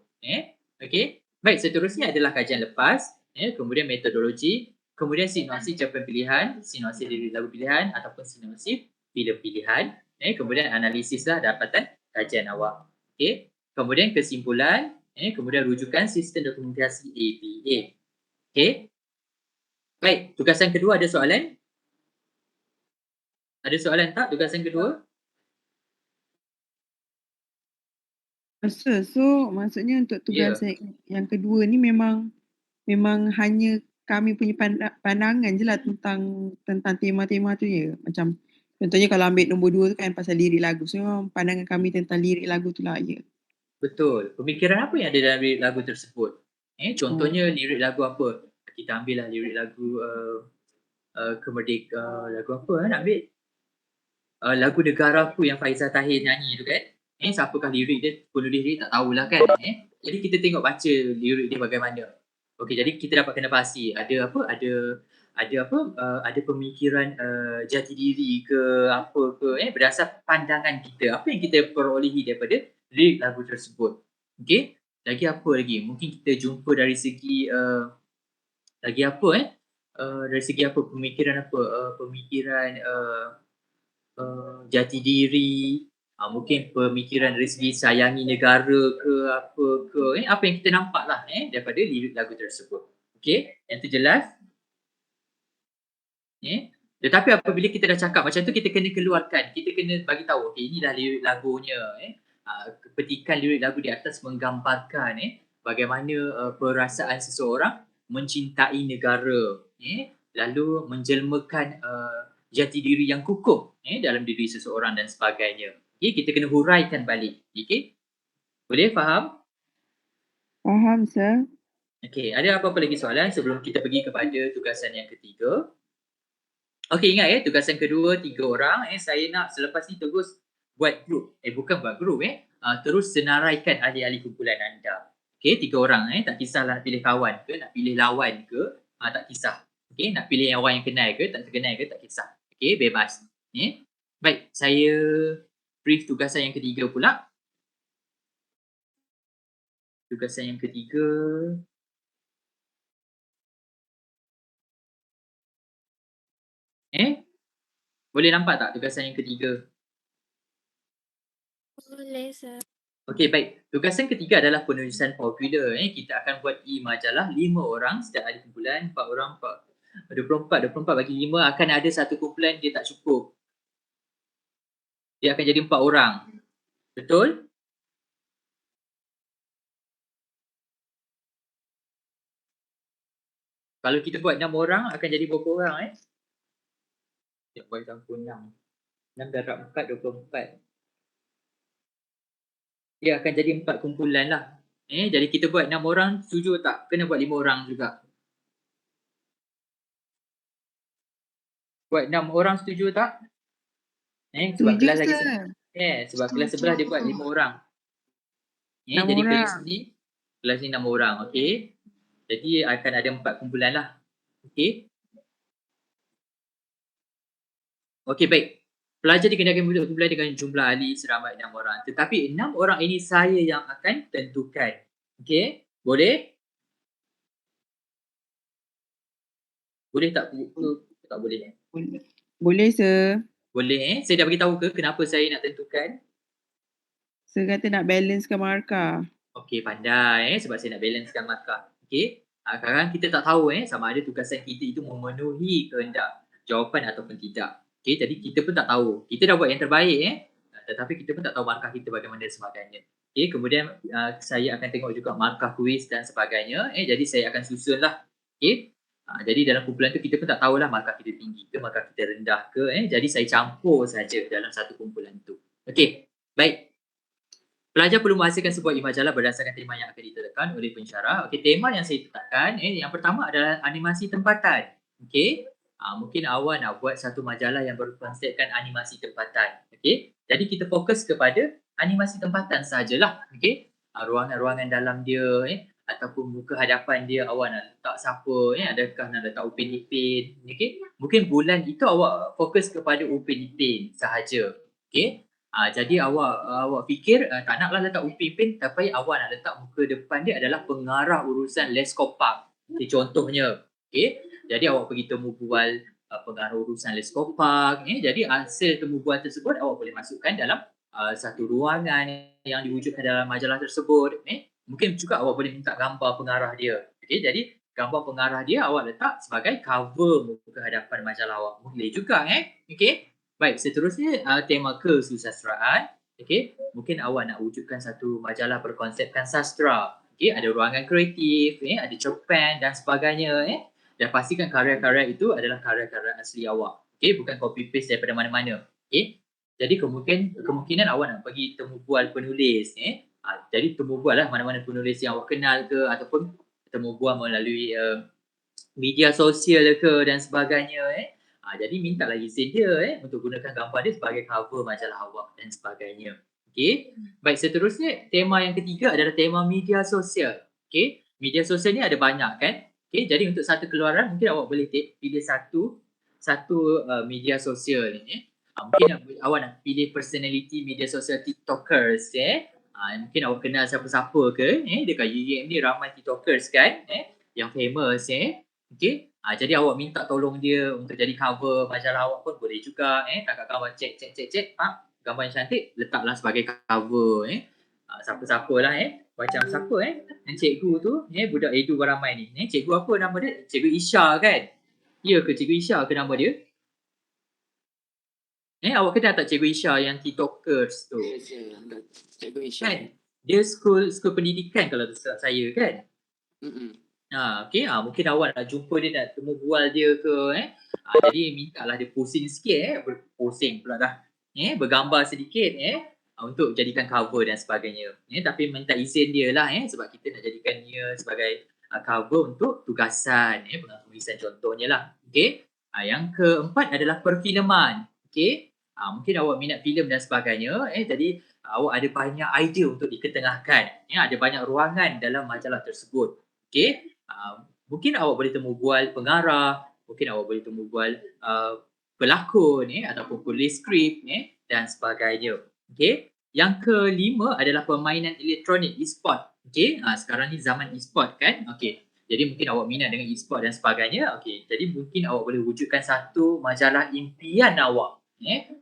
Okey. Baik, seterusnya adalah kajian lepas, kemudian metodologi, kemudian sinopsis cerpen pilihan, sinopsis lirik lagu pilihan ataupun sinopsis filem pilihan, kemudian analisislah dapatan kajian awak. Okey. Kemudian kesimpulan, kemudian rujukan sistem dokumentasi APA. Okey. Baik, tugasan kedua ada soalan? Ada soalan tak tugasan kedua? So maksudnya untuk tugasan yang kedua ni memang hanya kami punya pandangan je lah tentang tema-tema tu je. Macam contohnya kalau ambil nombor 2 tu kan pasal lirik lagu. So pandangan kami tentang lirik lagu tu lah ya. Betul. Pemikiran apa yang ada dalam lirik lagu tersebut? Contohnya lirik lagu apa? Kita ambil lah lirik lagu lagu apa nak ambil? Lagu Negaraku yang Faizal Tahir nyanyi tu kan. Siapakah lirik dia? Penulis lirik tak tahulah kan. Jadi kita tengok baca lirik dia bagaimana. Okey, jadi kita dapat kena pasti ada apa? Ada pemikiran jati diri ke apa ke berdasar pandangan kita. Apa yang kita perolehi daripada lirik lagu tersebut. Okey? Lagi apa lagi? Mungkin kita jumpa dari segi lagi apa dari segi apa pemikiran apa? Pemikiran jati diri, mungkin pemikiran dari segi sayangi negara ke apa ke, apa yang kita nampak lah daripada lirik lagu tersebut. Okey, yang tu jelas? Tetapi apabila kita dah cakap macam tu, kita kena keluarkan, kita kena bagi tahu, okey, inilah lirik lagunya. Petikan lirik lagu di atas menggambarkan bagaimana perasaan seseorang mencintai negara, lalu menjelmakan jati diri yang kukuh dalam diri seseorang dan sebagainya. Kita kena huraikan balik. Boleh faham? Faham, sir. Ada apa-apa lagi soalan sebelum kita pergi kepada tugasan yang ketiga? Ingat tugasan kedua 3 orang. Saya nak selepas ni terus buat grup. Bukan buat grup terus senaraikan ahli-ahli kumpulan anda. 3 orang tak kisahlah nak pilih kawan ke, nak pilih lawan ke, tak kisah. Nak pilih orang yang kenal ke, tak kenal ke, tak kisah. Bebas. Baik, saya brief tugasan yang ketiga pula. Tugasan yang ketiga. Boleh nampak tak tugasan yang ketiga? Boleh, sir. Baik. Tugasan ketiga adalah penulisan popular. Kita akan buat majalah 5 orang setiap ahli kumpulan, 4 orang, 24 bagi 5 akan ada satu kumpulan dia tak cukup. Dia akan jadi 4 orang. Betul? Kalau kita buat 6 orang akan jadi berapa orang Sekejap buat campur 6. 6 darab 4, 24. Dia akan jadi 4 kumpulan lah. Jadi kita buat 6 orang, setuju tak? Kena buat 5 orang juga. Buat 6 orang setuju tak? Sebab Setuju, kelas lagi sir. sebab kelas sebelah dia buat 5 orang. 6 Jadi orang. kelas ni 6 orang, Jadi akan ada 4 kumpulan lah. Baik. Pelajar dikenakan bentuk kumpulan dengan jumlah ahli seramai 6 orang. Tetapi 6 orang ini saya yang akan tentukan. Boleh? Boleh tak? Tak boleh. Boleh, sir. Boleh Saya dah beritahu ke kenapa saya nak tentukan? Sir kata nak balancekan markah. Pandai sebab saya nak balancekan markah. Sekarang kita tak tahu sama ada tugasan kita itu memenuhi kehendak jawapan ataupun tidak. Jadi kita pun tak tahu. Kita dah buat yang terbaik tetapi kita pun tak tahu markah kita bagaimana dan sebagainya. Kemudian saya akan tengok juga markah kuis dan sebagainya. Jadi saya akan susunlah. Jadi dalam kumpulan tu kita pun tak tahulah markah kita tinggi ke, markah kita rendah ke. Jadi saya campur saja dalam satu kumpulan tu. Baik. Pelajar perlu menghasilkan sebuah majalah berdasarkan tema yang akan ditentukan oleh pensyarah. Tema yang saya tetapkan, yang pertama adalah animasi tempatan. Mungkin awak nak buat satu majalah yang berkonsepkan animasi tempatan. Jadi kita fokus kepada animasi tempatan sahajalah. Ruangan-ruangan dalam dia, ataupun muka hadapan dia awak nak letak siapa, adakah nak letak Upin Ipin. Mungkin bulan itu awak fokus kepada Upin Ipin sahaja. Jadi awak fikir tak naklah letak Upin Ipin, tapi awak nak letak muka depan dia adalah pengarah urusan Leskopak. Contohnya. Jadi awak pergi temu bual pengarah urusan Leskopak. Jadi hasil temu bual tersebut awak boleh masukkan dalam satu ruangan yang diwujudkan dalam majalah tersebut. Mungkin juga awak boleh minta gambar pengarah dia. Jadi gambar pengarah dia awak letak sebagai cover muka hadapan majalah awak. Boleh juga. Baik, seterusnya tema kesusastraan. Mungkin awak nak wujudkan satu majalah berkonsepkan sastra. Ada ruangan kreatif, ada cerpen dan sebagainya. Dan pastikan karya-karya itu adalah karya-karya asli awak. Bukan copy paste daripada mana-mana. Jadi kemungkinan awak nak pergi temu bual penulis. Jadi temu bual lah mana-mana penulis yang awak kenal ke, ataupun temu bual melalui media sosial ke dan sebagainya. Jadi mintalah izin dia untuk gunakan gambar dia sebagai cover majalah awak dan sebagainya. Baik, seterusnya tema yang ketiga adalah tema media sosial. Media sosial ni ada banyak kan. Jadi untuk satu keluaran mungkin awak boleh pilih satu media sosial ni. Mungkin awak nak pilih personality media sosial TikTokers. Mungkin awak kenal siapa-siapa ke. Dekat UUM ni ramai TikTokers kan. Yang famous. Jadi awak minta tolong dia untuk jadi cover majalah awak pun boleh juga. Tangkap gambar cek. Gambar yang cantik letaklah sebagai cover. Siapa-siapa lah. Macam siapa yang cikgu tu, budak Edu ramai ni. Cikgu apa nama dia? Cikgu Isha kan? Ya ke Cikgu Isha ke nama dia? Awak kenal tak Cikgu Isha yang TikTokers tu? Cikgu Isha. Kan? Dia school pendidikan kalau tak salah saya kan? Okey, mungkin awak nak jumpa dia, nak temu bual dia ke jadi mintalah dia posting sikit posting pula dah. Bergambar sedikit untuk jadikan cover dan sebagainya. Tapi minta izin dia lah sebab kita nak jadikan dia sebagai cover untuk tugasan pengaturan contohnya lah. Okey. Yang keempat adalah perfilman. Okey. Mungkin awak minat filem dan sebagainya jadi awak ada banyak idea untuk diketengahkan. Ada banyak ruangan dalam majalah tersebut. Okey. Mungkin awak boleh temu bual pengarah, mungkin awak boleh temu bual pelakon ataupun penulis skrip dan sebagainya. Okey. Yang kelima adalah permainan elektronik e-sport. Okey. Sekarang ni zaman e-sport kan. Okey. Jadi mungkin awak minat dengan e-sport dan sebagainya. Okey. Jadi mungkin awak boleh wujudkan satu majalah impian awak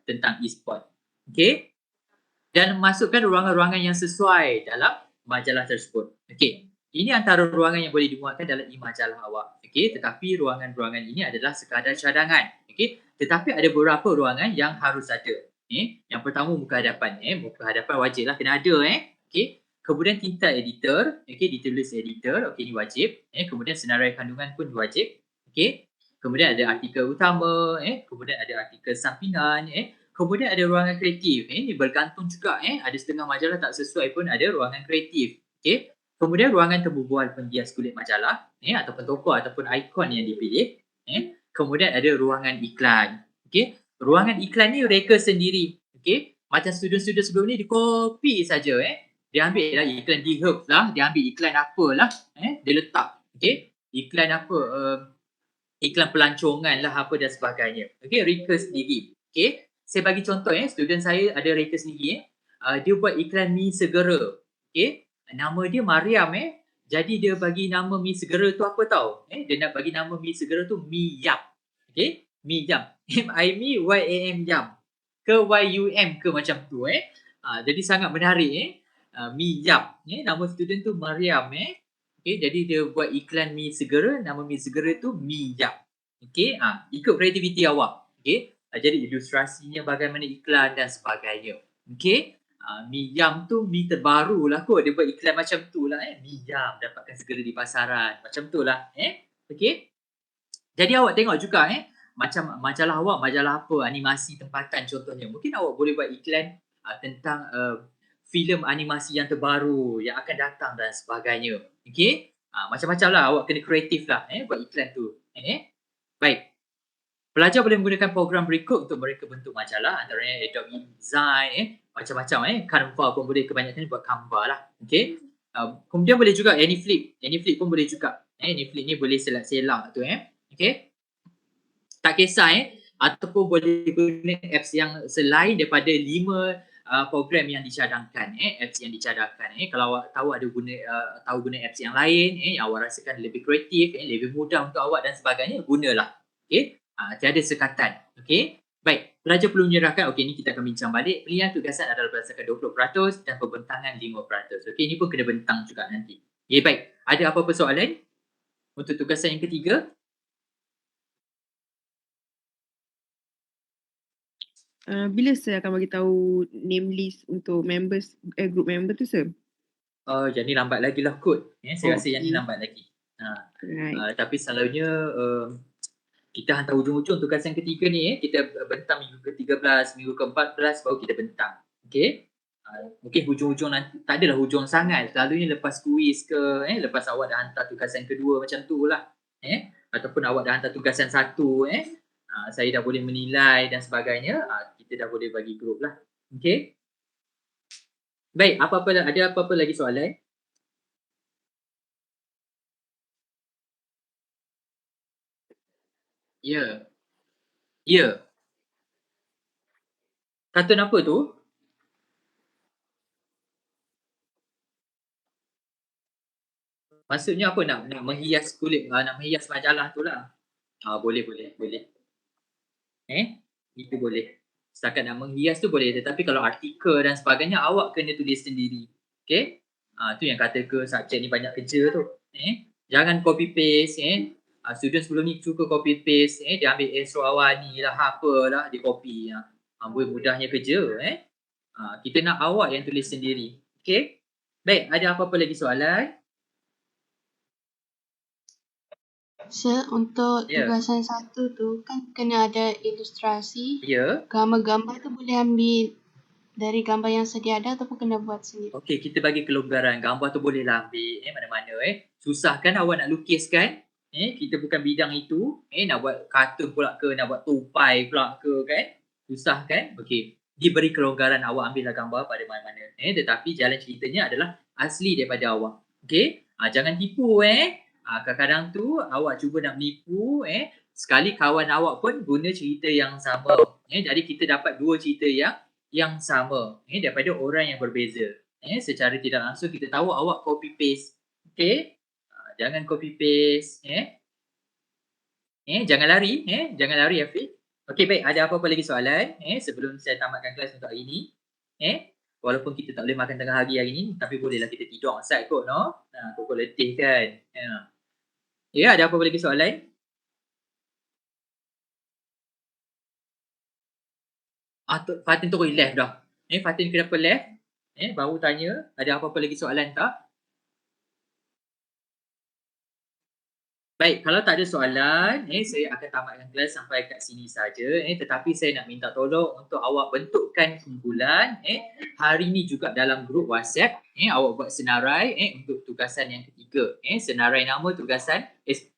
tentang e-sport. Okey. Dan masukkan ruangan-ruangan yang sesuai dalam majalah tersebut. Okey. Ini antara ruangan yang boleh dimuatkan dalam e-majalah awak. Okey, tetapi ruangan-ruangan ini adalah sekadar cadangan. Okey, tetapi ada beberapa ruangan yang harus ada. Yang pertama muka hadapan. Muka hadapan wajiblah kena ada. Okey. Kemudian tinta editor. Okey, ditulis editor. Okey, ini wajib. Kemudian senarai kandungan pun wajib. Okey. Kemudian ada artikel utama. Kemudian ada artikel sampingan. Kemudian ada ruangan kreatif. Ini bergantung juga. Ada setengah majalah tak sesuai pun ada ruangan kreatif. Okey. Kemudian ruangan temu bual penghias kulit majalah ataupun tokoh ataupun ikon yang dipilih. Kemudian ada ruangan iklan. Okey. Ruangan iklan ni reka sendiri. Okey. Macam student-student sebelum ni dia copy saja Dia ambil lah iklan D-Herbs lah, dia ambil iklan apalah dia letak. Okey. Iklan apa iklan pelancongan lah apa dan sebagainya. Okey, reka sendiri. Okey. Saya bagi contoh student saya ada reka sendiri dia buat iklan mi segera. Okey. Nama dia Mariam jadi dia bagi nama mi segera tu apa tahu? Dia nak bagi nama mi segera tu Mi Yam. Okey? Mi Yam. M-I-M-Y-A-M Yam. Ke Y-U-M ke macam tu jadi sangat menarik Mi Yam. Nama student tu Mariam Okey, jadi dia buat iklan mi segera, nama mi segera tu Mi Yam. Okey? Ikut kreativiti awak. Okey? Jadi ilustrasinya bagaimana iklan dan sebagainya. Okey? Mi Yam tu mi terbaru lah kot. Dia buat iklan macam tu lah Mi Yam dapatkan segera di pasaran. Macam tu lah Okey. Jadi awak tengok juga macam majalah awak, majalah apa, animasi tempatan contohnya. Mungkin awak boleh buat iklan tentang filem animasi yang terbaru yang akan datang dan sebagainya. Okey. Macam-macam lah awak kena kreatif lah buat iklan tu. Baik. Pelajar boleh menggunakan program berikut untuk mereka bentuk majalah, antaranya Adobe InDesign macam-macam Canva pun boleh, kebanyakan buat Canva lah. Okey. Kemudian boleh juga AnyFlip. AnyFlip pun boleh juga. AnyFlip ni boleh selak-selak tu Okey. Tak kisah ataupun boleh guna apps yang selain daripada 5 program yang dicadangkan apps yang dicadangkan kalau awak tahu ada guna apps yang lain yang awak rasakan lebih kreatif lebih mudah untuk awak dan sebagainya, gunalah. Okey. Tiada sekatan. Okey. Baik, pelajar perlu menyerahkan. Okey, ni kita akan bincang balik. Pilihan tugasan adalah berdasarkan 20% dan pembentangan 5%. Okey, ni pun kena bentang juga nanti. Okey, baik. Ada apa-apa soalan untuk tugasan yang ketiga? Bila saya akan bagi tahu name list untuk members group member tu sir? Yang ni lambat lagi lah kot. Saya rasa yang ni lambat lagi. Right. Tapi selalunya kita hantar hujung-hujung tugasan ketiga ni kita bentang minggu ke-13, minggu ke-14 baru kita bentang. Okey. Mungkin hujung-hujung nanti tak adalah hujung sangat. Selalunya lepas kuis ke lepas awak dah hantar tugasan kedua macam tu lah. Ataupun awak dah hantar tugasan satu saya dah boleh menilai dan sebagainya, kita dah boleh bagi grup lah. Okey. Baik, ada apa-apa lagi soalan? Ya. Ya. Kartun apa tu? Maksudnya apa, nak menghias kulit, nak menghias majalah tu lah. Boleh. Itu boleh. Setakat nak menghias tu boleh, tetapi kalau artikel dan sebagainya awak kena tulis sendiri. Okey? Tu yang kata ke subjek ni banyak kerja tu. Jangan copy paste student sebelum ni suka copy paste dia ambil Esrawani lah apalah dia copy mudahnya kerja kita nak awak yang tulis sendiri. Okey? Baik, ada apa-apa lagi soalan? Sir, untuk Ya. tugasan 1 tu kan kena ada ilustrasi. Ya. Gambar-gambar tu boleh ambil dari gambar yang sedia ada ataupun kena buat sendiri? Okey, kita bagi kelonggaran. Gambar tu bolehlah ambil mana-mana Susah kan awak nak lukis kan? Kita bukan bidang itu. Nak buat kartun pula ke, nak buat tupai pula ke kan? Susah kan? Okey. Diberi kelonggaran awak ambillah gambar pada mana-mana. Tetapi jalan ceritanya adalah asli daripada awak. Okey? Jangan tipu kadang-kadang tu awak cuba nak menipu sekali kawan awak pun guna cerita yang sama. Jadi kita dapat dua cerita yang sama daripada orang yang berbeza. Secara tidak langsung kita tahu awak copy paste. Okey? Jangan copy paste jangan lari jangan lari Afiq. Okey, baik, ada apa-apa lagi soalan sebelum saya tamatkan kelas untuk hari ini? Walaupun kita tak boleh makan tengah hari ini, tapi bolehlah kita tidur outside kot, no? Pukul letih kan. Ya, ada apa-apa lagi soalan? Fatin tu left dah. Fatin kenapa left? Baru tanya, ada apa-apa lagi soalan tak? Baik, kalau tak ada soalan, saya akan tamatkan kelas sampai kat sini saja. Tetapi saya nak minta tolong untuk awak bentukkan kumpulan. Hari ni juga dalam grup WhatsApp, awak buat senarai untuk tugasan yang ketiga. Senarai nama tugasan,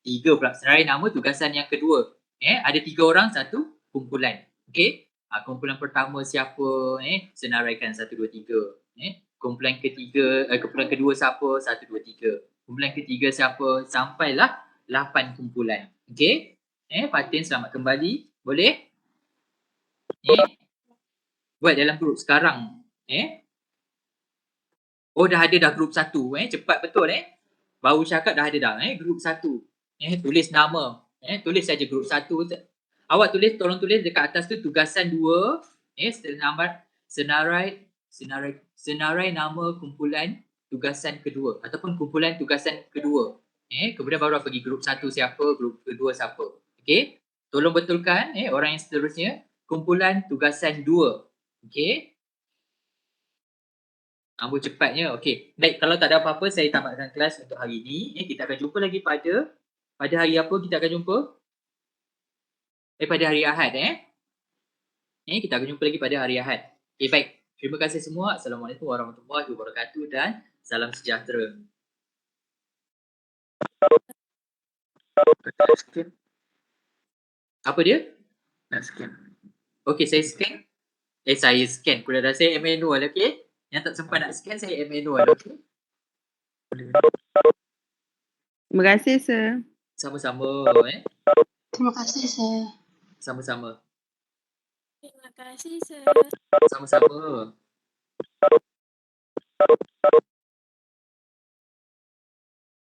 tiga pula. Senarai nama tugasan yang kedua. Ada 3 orang, satu kumpulan. Okey? Kumpulan pertama siapa? Senaraikan 1, 2, 3. Kumpulan ketiga, kumpulan kedua siapa? 1, 2, 3. Kumpulan ketiga siapa? Sampailah 8 kumpulan. Okey? Fatin selamat kembali. Boleh? Buat dalam grup sekarang. Oh, dah ada dah grup 1. Cepat betul Baru cakap dah ada dah grup 1. Tulis nama. Tulis saja grup 1. Awak tolong tulis dekat atas tu tugasan 2. Senarai nama kumpulan tugasan kedua ataupun kumpulan tugasan kedua. Kemudian baru pergi grup 1 siapa, grup kedua siapa. Okey? Tolong betulkan orang yang seterusnya kumpulan tugasan 2. Okey? Ambil cepatnya. Okey. Baik, kalau tak ada apa-apa saya tamatkan kelas untuk hari ini. Kita akan jumpa lagi pada hari apa kita akan jumpa? Pada hari Ahad kita akan jumpa lagi pada hari Ahad. Okey, baik. Terima kasih semua. Assalamualaikum warahmatullahi wabarakatuh dan salam sejahtera. Apa dia? Nak scan. Okey, saya scan. Saya scan. Pula dah saya manual, okey? Yang tak sempat nak scan, saya manual, okey? Terima kasih, sir. Sama-sama, Terima kasih, Sir. Sama-sama. Terima kasih, sir. Sama-sama.